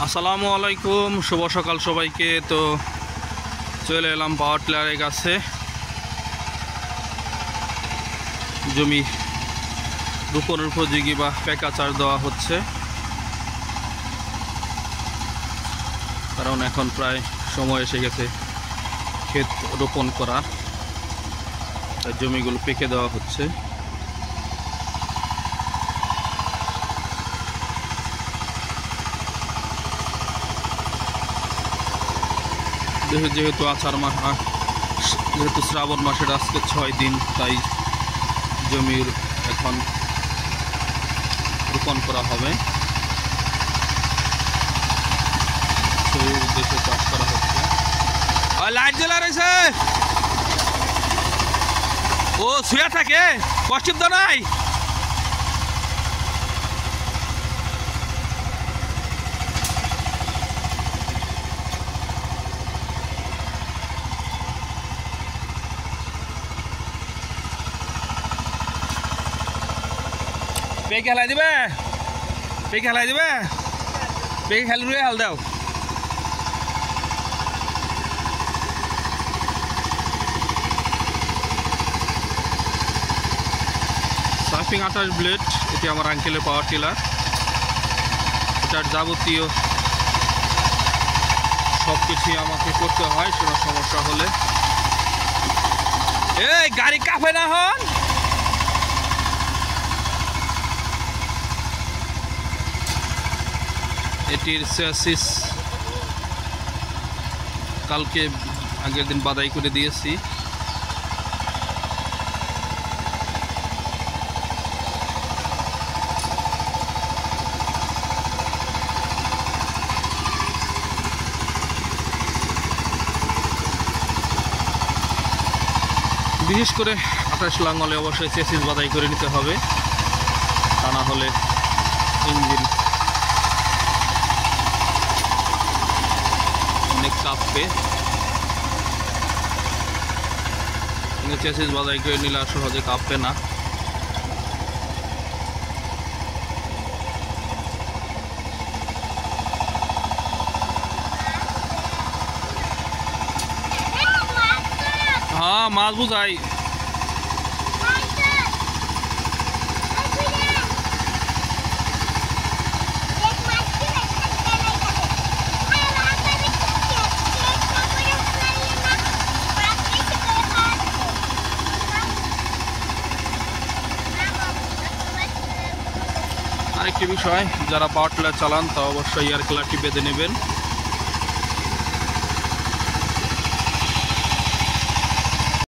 আসসালামু আলাইকুম, শুভ সকাল সবাইকে। তো চলে এলাম পাওয়ার টিলারের কাছে। জমি রোপণের উপযোগী বা পেঁকা চাষ দেওয়া হচ্ছে, কারণ এখন প্রায় সময় এসে গেছে ক্ষেত রোপণ করা, তাই জমিগুলো পেকে দেওয়া হচ্ছে। যেহেতু আষাঢ় মাস, যেহেতু শ্রাবণ মাসের আজকে 6 দিন, তাই জমির এখন রোপণ করা হবে, সেই উদ্দেশ্যে চাষ করা হচ্ছে। লাইট জ্বলা রয়েছে, ও শুয়ে থাকে, কষ্ট নাই। পেকে খেলাই দিবে, পেকে খেলাই দিবে, পেকে খেলি রুয়ে হাল দাও। সার্ফিং 28 ব্লেড, এটি আমার আঙ্কেলের পাওয়ার টিলার। এটার যাবতীয় সব কিছুই আমাকে করতে হয় কোনো সমস্যা হলে। এই গাড়ি কাঁপে না হন। এটির চেসিস কালকে আগের দিন বাদাই করে দিয়েছি। বিশেষ করে 28 লাঙ্গলে অবশ্যই চেসিস বাদাই করে নিতে হবে, তা না হলে ইঞ্জিন অনেক কাঁপবে। চেসিস বাদাই করে নিলে আর সহজে কাঁপবে না। হ্যাঁ, মাছ বুঝাই। আরেকটি বিষয়, যারা পাওয়ার টিলার চালান তা অবশ্যই এয়ার কুলারটি বেঁধে নেবেন।